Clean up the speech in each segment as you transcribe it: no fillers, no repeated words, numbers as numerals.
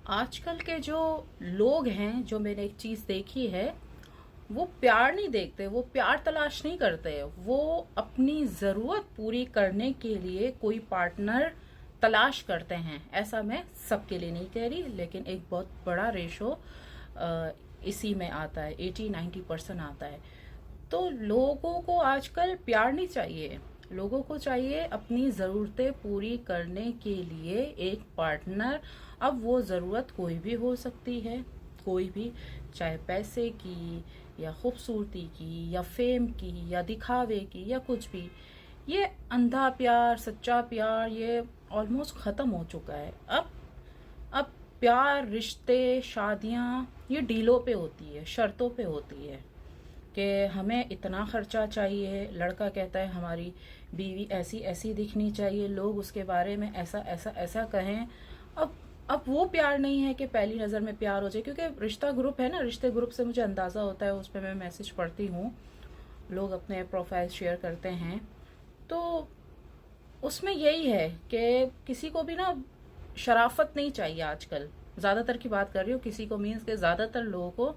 आजकल के जो लोग हैं, जो मैंने एक चीज देखी है, वो प्यार नहीं देखते, वो प्यार तलाश नहीं करते। वो अपनी जरूरत पूरी करने के लिए कोई पार्टनर तलाश करते हैं। ऐसा मैं सबके लिए नहीं कह रही, लेकिन एक बहुत बड़ा रेशो इसी में आता है, 80-90% आता है। तो लोगों को आजकल प्यार नहीं चाहिए, लोगों को चाहिए अपनी ज़रूरतें पूरी करने के लिए एक पार्टनर। अब वो ज़रूरत कोई भी हो सकती है, कोई भी, चाहे पैसे की या खूबसूरती की या फेम की या दिखावे की या कुछ भी। ये अंधा प्यार, सच्चा प्यार, ये ऑलमोस्ट ख़त्म हो चुका है। अब प्यार, रिश्ते, शादियाँ ये डीलों पे होती है, शर्तों पे होती है कि हमें इतना खर्चा चाहिए। लड़का कहता है हमारी बीवी ऐसी ऐसी दिखनी चाहिए, लोग उसके बारे में ऐसा ऐसा ऐसा कहें। अब वो प्यार नहीं है कि पहली नज़र में प्यार हो जाए, क्योंकि रिश्ता ग्रुप है ना, रिश्ते ग्रुप से मुझे अंदाज़ा होता है, उस पर मैं मैसेज पढ़ती हूँ, लोग अपने प्रोफाइल शेयर करते हैं। तो उसमें यही है कि किसी को भी ना शराफत नहीं चाहिए आजकल। ज़्यादातर की बात कर रही हूँ, किसी को मीन्स के ज़्यादातर लोगों को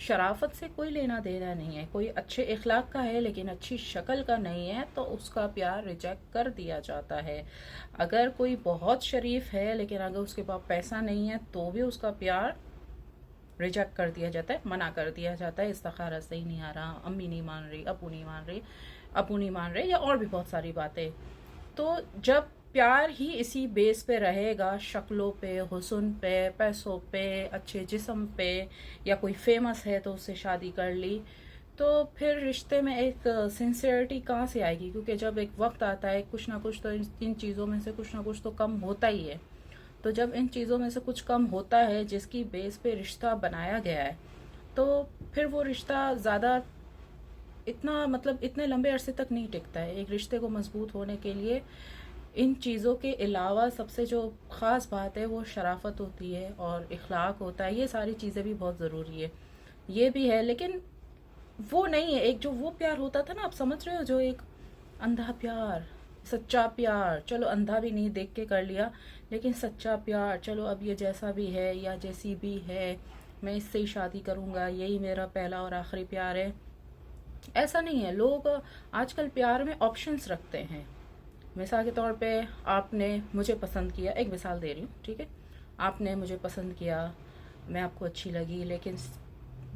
शराफत से कोई लेना देना नहीं है। कोई अच्छे इखलाक का है लेकिन अच्छी शक्ल का नहीं है, तो उसका प्यार रिजेक्ट कर दिया जाता है। अगर कोई बहुत शरीफ है लेकिन अगर उसके पास पैसा नहीं है, तो भी उसका प्यार रिजेक्ट कर दिया जाता है, मना कर दिया जाता है। इस्तिखारा सही नहीं आ रहा, अम्मी नहीं मान रही, अबू नहीं मान रही, अबू नहीं मान रहे, या और भी बहुत सारी बातें। तो जब प्यार ही इसी बेस पे रहेगा, शक्लों पे, हुस्न पे, पैसों पे, अच्छे जिस्म पे, या कोई फेमस है तो उससे शादी कर ली, तो फिर रिश्ते में एक सिंसियरिटी कहाँ से आएगी? क्योंकि जब एक वक्त आता है, कुछ ना कुछ तो इन चीज़ों में से कुछ ना कुछ तो कम होता ही है। तो जब इन चीज़ों में से कुछ कम होता है जिसकी बेस पे रिश्ता बनाया गया है, तो फिर वो रिश्ता ज़्यादा इतना, मतलब इतने लंबे अरसे तक नहीं टिकता है। एक रिश्ते को मजबूत होने के लिए इन चीज़ों के अलावा सबसे जो ख़ास बात है वो शराफत होती है और इखलाक होता है। ये सारी चीज़ें भी बहुत ज़रूरी है, ये भी है, लेकिन वो नहीं है। एक जो वो प्यार होता था ना, आप समझ रहे हो, जो एक अंधा प्यार, सच्चा प्यार, चलो अंधा भी नहीं, देख के कर लिया, लेकिन सच्चा प्यार, चलो अब ये जैसा भी है या जैसी भी है, मैं इससे ही शादी करूँगा, यही मेरा पहला और आखिरी प्यार है। ऐसा नहीं है। लोग आजकल प्यार में ऑप्शंस रखते हैं। मिसाल के तौर पे, आपने मुझे पसंद किया, एक मिसाल दे रही हूँ, ठीक है? आपने मुझे पसंद किया, मैं आपको अच्छी लगी, लेकिन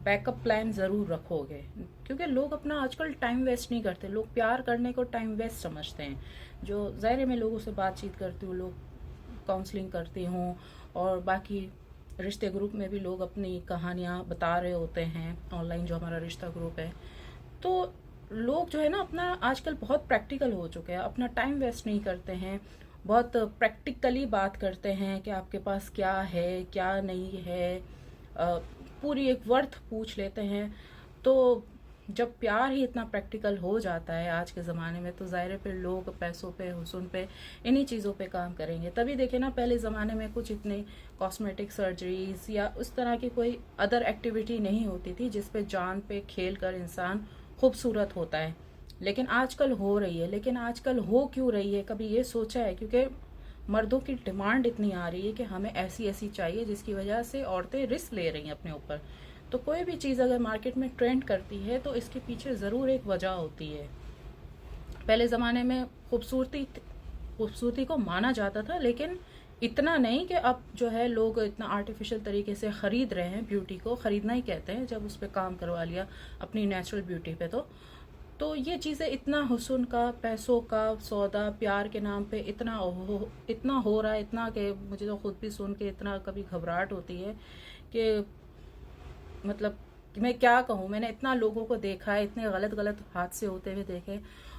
बैकअप प्लान ज़रूर रखोगे। क्योंकि लोग अपना आजकल टाइम वेस्ट नहीं करते, लोग प्यार करने को टाइम वेस्ट समझते हैं। जो ज़ाहिर है, मैं लोगों से बातचीत करती हूँ, लोग काउंसलिंग करती हूँ, और बाकी रिश्ते ग्रुप में भी लोग अपनी कहानियाँ बता रहे होते हैं, ऑनलाइन जो हमारा रिश्ता ग्रुप है। तो लोग जो है ना, अपना आजकल बहुत प्रैक्टिकल हो चुके हैं, अपना टाइम वेस्ट नहीं करते हैं, बहुत प्रैक्टिकली बात करते हैं कि आपके पास क्या है क्या नहीं है। अ, पूरी एक वर्थ पूछ लेते हैं। तो जब प्यार ही इतना प्रैक्टिकल हो जाता है आज के ज़माने में, तो ज़ाहिर है फिर लोग पैसों पे, हुस्न पे, इन्हीं चीज़ों पे काम करेंगे। तभी देखे ना, पहले ज़माने में कुछ इतने कॉस्मेटिक सर्जरीज या उस तरह की कोई अदर एक्टिविटी नहीं होती थी जिस पे जान पे खेल कर इंसान खूबसूरत होता है। लेकिन आजकल हो रही है। लेकिन आजकल हो क्यों रही है, कभी ये सोचा है? क्योंकि मर्दों की डिमांड इतनी आ रही है कि हमें ऐसी ऐसी चाहिए, जिसकी वजह से औरतें रिस्क ले रही हैं अपने ऊपर। तो कोई भी चीज़ अगर मार्केट में ट्रेंड करती है, तो इसके पीछे ज़रूर एक वजह होती है। पहले ज़माने में खूबसूरती को माना जाता था, लेकिन इतना नहीं कि अब जो है लोग इतना आर्टिफिशियल तरीके से ख़रीद रहे हैं। ब्यूटी को ख़रीदना ही कहते हैं जब उस पर काम करवा लिया अपनी नेचुरल ब्यूटी पे। तो ये चीज़ें, इतना हुस्न का, पैसों का सौदा प्यार के नाम पे इतना हो रहा है, इतना कि मुझे तो खुद भी सुन के इतना कभी घबराहट होती है कि मतलब कि मैं क्या कहूँ। मैंने इतना लोगों को देखा है, इतने गलत गलत हादसे होते हुए देखे,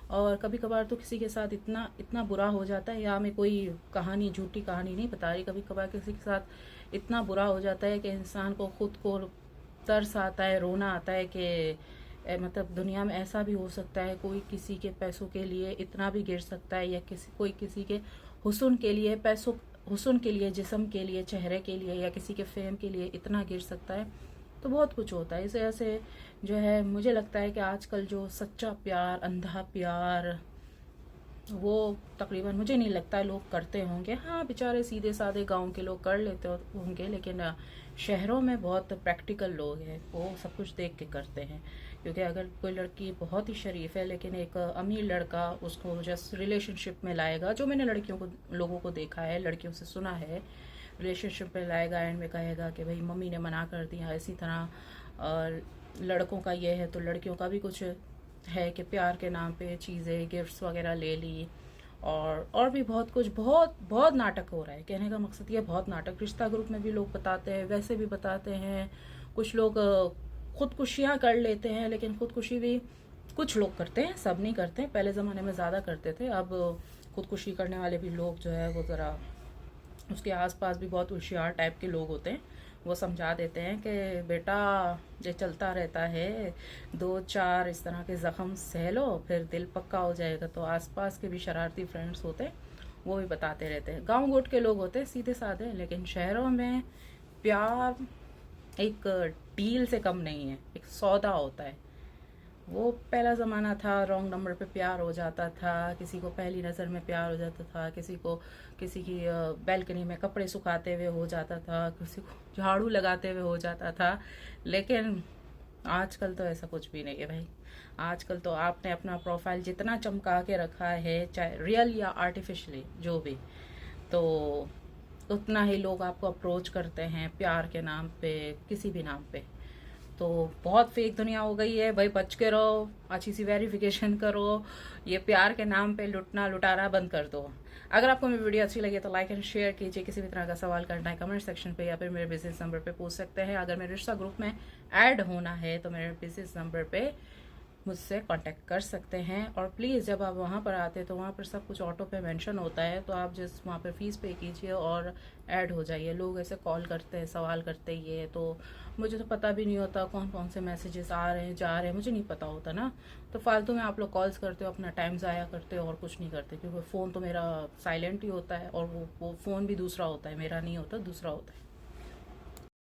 और कभी कभार तो किसी के साथ इतना इतना बुरा हो जाता है, या मैं कोई कहानी, झूठी कहानी नहीं बता रही, कभी कभार किसी के साथ इतना बुरा हो जाता है कि इंसान को खुद को तरस आता है, रोना आता है कि मतलब दुनिया में ऐसा भी हो सकता है, कोई किसी के पैसों के लिए इतना भी गिर सकता है, या कोई किसी के हुस्न के लिए, पैसों, हुस्न के लिए, जिस्म के लिए, चेहरे के लिए, या किसी के फेम के लिए इतना गिर सकता है। तो बहुत कुछ होता है। इस वजह से जो है, मुझे लगता है कि आजकल जो सच्चा प्यार, अंधा प्यार, वो तकरीबन मुझे नहीं लगता लोग करते होंगे। हाँ, बेचारे सीधे साधे गांव के लोग कर लेते होंगे, लेकिन शहरों में बहुत प्रैक्टिकल लोग हैं, वो सब कुछ देख के करते हैं। क्योंकि अगर कोई लड़की बहुत ही शरीफ है लेकिन एक अमीर लड़का उसको जस्ट रिलेशनशिप में लाएगा, जो मैंने लड़कियों को लोगों को देखा है, लड़कियों से सुना है, रिलेशनशिप में लाएगा, एंड में कहेगा कि भाई मम्मी ने मना कर दिया। इसी तरह लड़कों का ये है तो लड़कियों का भी कुछ है कि प्यार के नाम पे चीज़ें गिफ्ट्स वगैरह ले ली, और भी बहुत कुछ, बहुत बहुत नाटक हो रहा है। कहने का मकसद ये, बहुत नाटक रिश्ता ग्रुप में भी लोग बताते हैं, वैसे भी बताते हैं। कुछ लोग खुदकुशियाँ कर लेते हैं, लेकिन खुदकुशी भी कुछ लोग करते हैं, सब नहीं करते हैं। पहले ज़माने में ज़्यादा करते थे, अब खुदकुशी करने वाले भी लोग जो है वो ज़रा, उसके आसपास भी बहुत होशियार टाइप के लोग होते हैं, वो समझा देते हैं कि बेटा ये चलता रहता है, 2-4 इस तरह के ज़ख्म सह लो फिर दिल पक्का हो जाएगा। तो आसपास के भी शरारती फ्रेंड्स होते हैं, वो भी बताते रहते हैं। गांव गोट के लोग होते हैं सीधे साधे, लेकिन शहरों में प्यार एक डील से कम नहीं है, एक सौदा होता है। वो पहला ज़माना था, रॉन्ग नंबर पे प्यार हो जाता था, किसी को पहली नज़र में प्यार हो जाता था, किसी को किसी की बैल्कनी में कपड़े सुखाते हुए हो जाता था, किसी को झाड़ू लगाते हुए हो जाता था। लेकिन आजकल तो ऐसा कुछ भी नहीं है भाई। आजकल तो आपने अपना प्रोफाइल जितना चमका के रखा है, चाहे रियल या आर्टिफिशियली जो भी, तो उतना ही लोग आपको अप्रोच करते हैं प्यार के नाम पे, किसी भी नाम पे। तो बहुत फेक दुनिया हो गई है भाई, बच के रहो, अच्छी सी वेरिफिकेशन करो, ये प्यार के नाम पे लुटना लुटाना बंद कर दो। अगर आपको मेरी वीडियो अच्छी लगी तो लाइक एंड शेयर कीजिए। किसी भी तरह का सवाल करना है कमेंट सेक्शन पे, या फिर मेरे बिजनेस नंबर पे पूछ सकते हैं। अगर मेरे रिश्ता ग्रुप में ऐड होना है तो मेरे बिजनेस नंबर पे मुझसे कांटेक्ट कर सकते हैं। और प्लीज़ जब आप वहाँ पर आते हैं तो वहाँ पर सब कुछ ऑटो पे मेंशन होता है, तो आप जस्ट वहाँ पर फीस पे कीजिए और ऐड हो जाइए। लोग ऐसे कॉल करते हैं, सवाल करते ही है, तो मुझे तो पता भी नहीं होता कौन कौन से मैसेजेस आ रहे हैं जा रहे हैं, मुझे नहीं पता होता ना। तो फालतू में आप लोग कॉल्स करते हो, अपना टाइम ज़ाया करते हो और कुछ नहीं करते, क्योंकि फ़ोन तो मेरा साइलेंट ही होता है, और वो फ़ोन भी दूसरा होता है, मेरा नहीं होता, दूसरा होता है।